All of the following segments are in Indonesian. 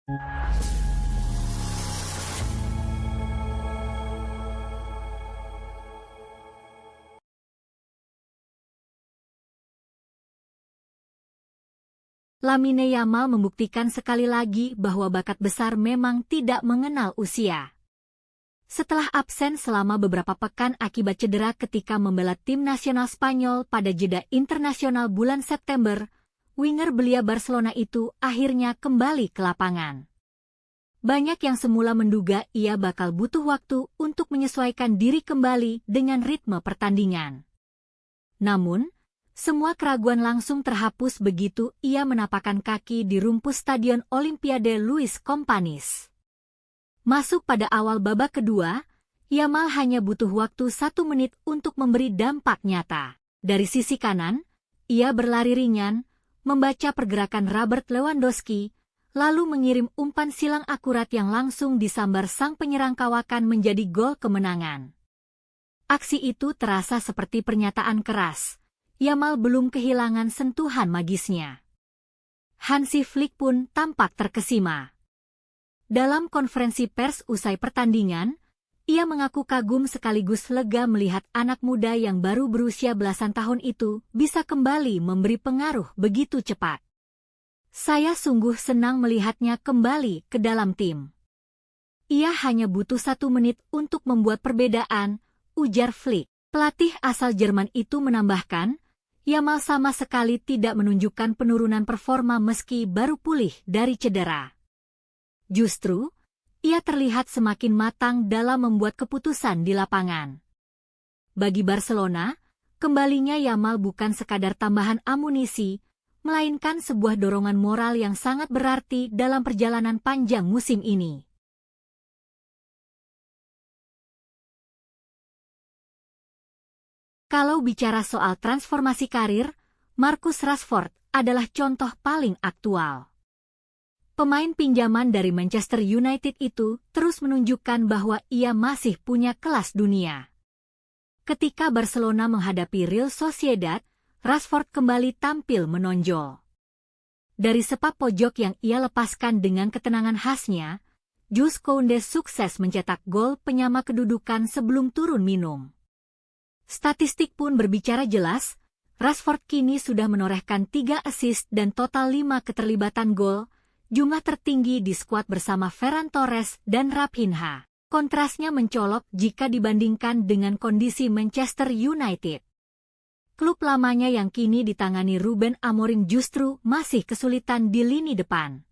Lamine Yamal membuktikan sekali lagi bahwa bakat besar memang tidak mengenal usia. Setelah absen selama beberapa pekan akibat cedera ketika membela tim nasional Spanyol pada jeda internasional bulan September, winger belia Barcelona itu akhirnya kembali ke lapangan. Banyak yang semula menduga ia bakal butuh waktu untuk menyesuaikan diri kembali dengan ritme pertandingan. Namun, semua keraguan langsung terhapus begitu ia menapakkan kaki di rumput Stadion Olimpiade Luis Companys. Masuk pada awal babak kedua, Yamal hanya butuh waktu 1 menit untuk memberi dampak nyata. Dari sisi kanan, ia berlari ringan, membaca pergerakan Robert Lewandowski, lalu mengirim umpan silang akurat yang langsung disambar sang penyerang kawakan menjadi gol kemenangan. Aksi itu terasa seperti pernyataan keras. Yamal belum kehilangan sentuhan magisnya. Hansi Flick pun tampak terkesima. Dalam konferensi pers usai pertandingan, ia mengaku kagum sekaligus lega melihat anak muda yang baru berusia belasan tahun itu bisa kembali memberi pengaruh begitu cepat. Saya sungguh senang melihatnya kembali ke dalam tim. Ia hanya butuh 1 menit untuk membuat perbedaan, ujar Flick. Pelatih asal Jerman itu menambahkan, Yamal sama sekali tidak menunjukkan penurunan performa meski baru pulih dari cedera. Justru, ia terlihat semakin matang dalam membuat keputusan di lapangan. Bagi Barcelona, kembalinya Yamal bukan sekadar tambahan amunisi, melainkan sebuah dorongan moral yang sangat berarti dalam perjalanan panjang musim ini. Kalau bicara soal transformasi karir, Marcus Rashford adalah contoh paling aktual. Pemain pinjaman dari Manchester United itu terus menunjukkan bahwa ia masih punya kelas dunia. Ketika Barcelona menghadapi Real Sociedad, Rashford kembali tampil menonjol. Dari sepak pojok yang ia lepaskan dengan ketenangan khasnya, Jules Koundé sukses mencetak gol penyama kedudukan sebelum turun minum. Statistik pun berbicara jelas, Rashford kini sudah menorehkan 3 assist dan total 5 keterlibatan gol, jumlah tertinggi di skuad bersama Ferran Torres dan Raphinha. Kontrasnya mencolok jika dibandingkan dengan kondisi Manchester United. Klub lamanya yang kini ditangani Ruben Amorim justru masih kesulitan di lini depan.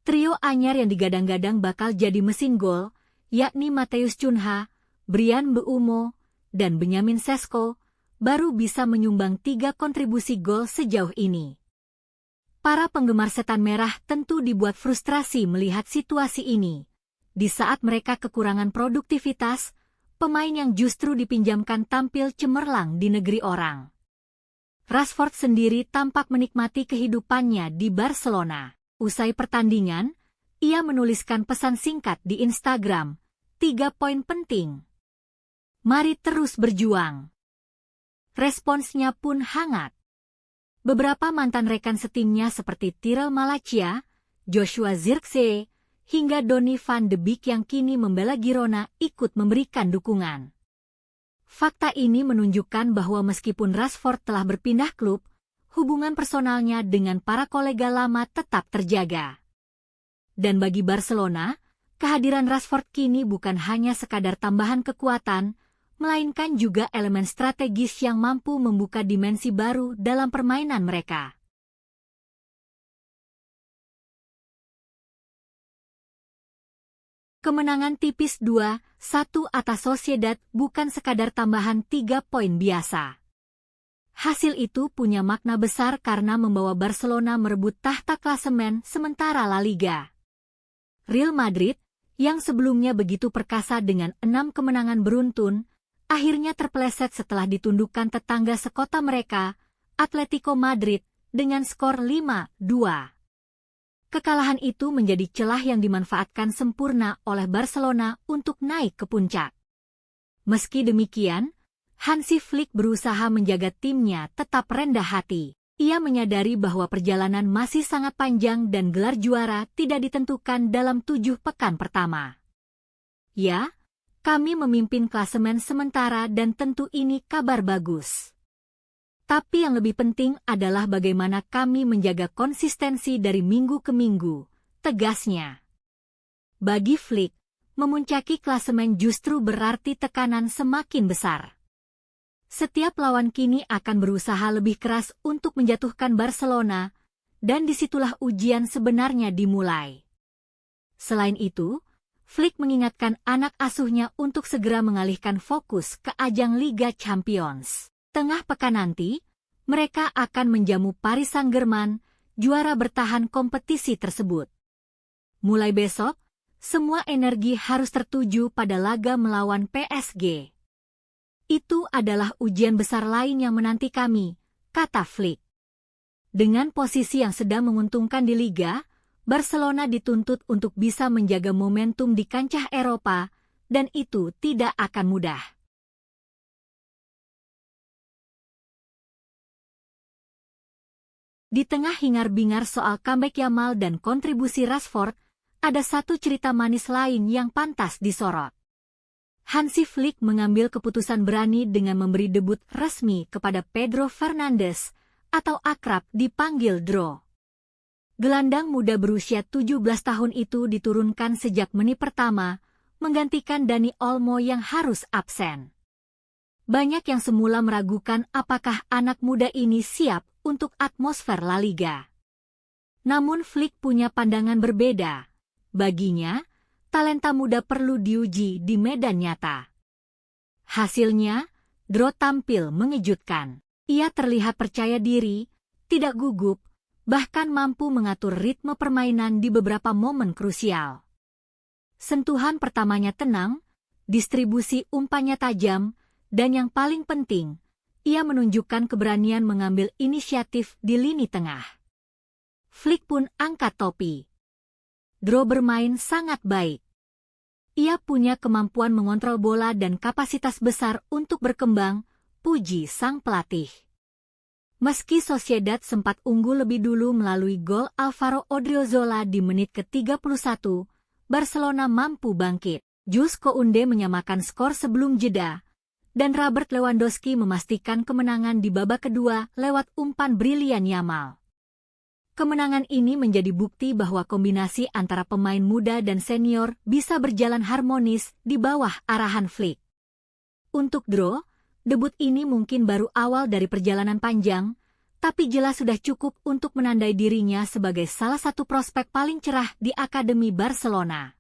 Trio anyar yang digadang-gadang bakal jadi mesin gol, yakni Matheus Cunha, Bryan Mbeumo, dan Benyamin Sesko, baru bisa menyumbang 3 kontribusi gol sejauh ini. Para penggemar setan merah tentu dibuat frustrasi melihat situasi ini. Di saat mereka kekurangan produktivitas, pemain yang justru dipinjamkan tampil cemerlang di negeri orang. Rashford sendiri tampak menikmati kehidupannya di Barcelona. Usai pertandingan, ia menuliskan pesan singkat di Instagram, 3 poin penting. Mari terus berjuang. Responsnya pun hangat. Beberapa mantan rekan setimnya seperti Tyrell Malacia, Joshua Zirkzee, hingga Donny van de Beek yang kini membela Girona ikut memberikan dukungan. Fakta ini menunjukkan bahwa meskipun Rashford telah berpindah klub, hubungan personalnya dengan para kolega lama tetap terjaga. Dan bagi Barcelona, kehadiran Rashford kini bukan hanya sekadar tambahan kekuatan, melainkan juga elemen strategis yang mampu membuka dimensi baru dalam permainan mereka. Kemenangan tipis 2-1 atas Sociedad bukan sekadar tambahan 3 poin biasa. Hasil itu punya makna besar karena membawa Barcelona merebut tahta klasemen sementara La Liga. Real Madrid, yang sebelumnya begitu perkasa dengan 6 kemenangan beruntun, akhirnya terpeleset setelah ditundukkan tetangga sekota mereka, Atletico Madrid, dengan skor 5-2. Kekalahan itu menjadi celah yang dimanfaatkan sempurna oleh Barcelona untuk naik ke puncak. Meski demikian, Hansi Flick berusaha menjaga timnya tetap rendah hati. Ia menyadari bahwa perjalanan masih sangat panjang dan gelar juara tidak ditentukan dalam 7 pekan pertama. Ya, kami memimpin klasemen sementara dan tentu ini kabar bagus. Tapi yang lebih penting adalah bagaimana kami menjaga konsistensi dari minggu ke minggu, tegasnya. Bagi Flick, memuncaki klasemen justru berarti tekanan semakin besar. Setiap lawan kini akan berusaha lebih keras untuk menjatuhkan Barcelona, dan disitulah ujian sebenarnya dimulai. Selain itu, Flick mengingatkan anak asuhnya untuk segera mengalihkan fokus ke ajang Liga Champions. Tengah pekan nanti, mereka akan menjamu Paris Saint-Germain, juara bertahan kompetisi tersebut. Mulai besok, semua energi harus tertuju pada laga melawan PSG. Itu adalah ujian besar lain yang menanti kami, kata Flick. Dengan posisi yang sedang menguntungkan di Liga, Barcelona dituntut untuk bisa menjaga momentum di kancah Eropa, dan itu tidak akan mudah. Di tengah hingar-bingar soal comeback Yamal dan kontribusi Rashford, ada satu cerita manis lain yang pantas disorot. Hansi Flick mengambil keputusan berani dengan memberi debut resmi kepada Pedro Fernandes, atau akrab dipanggil Dro. Gelandang muda berusia 17 tahun itu diturunkan sejak menit pertama, menggantikan Dani Olmo yang harus absen. Banyak yang semula meragukan apakah anak muda ini siap untuk atmosfer La Liga. Namun Flick punya pandangan berbeda. Baginya, talenta muda perlu diuji di medan nyata. Hasilnya, Dro tampil mengejutkan. Ia terlihat percaya diri, tidak gugup, bahkan mampu mengatur ritme permainan di beberapa momen krusial. Sentuhan pertamanya tenang, distribusi umpannya tajam, dan yang paling penting, ia menunjukkan keberanian mengambil inisiatif di lini tengah. Flick pun angkat topi. Dro bermain sangat baik. Ia punya kemampuan mengontrol bola dan kapasitas besar untuk berkembang, puji sang pelatih. Meski Sociedad sempat unggul lebih dulu melalui gol Alvaro Odriozola di menit ke-31, Barcelona mampu bangkit. Jules Kounde menyamakan skor sebelum jeda, dan Robert Lewandowski memastikan kemenangan di babak kedua lewat umpan brilian Yamal. Kemenangan ini menjadi bukti bahwa kombinasi antara pemain muda dan senior bisa berjalan harmonis di bawah arahan Flick. Untuk Dro, debut ini mungkin baru awal dari perjalanan panjang, tapi jelas sudah cukup untuk menandai dirinya sebagai salah satu prospek paling cerah di Akademi Barcelona.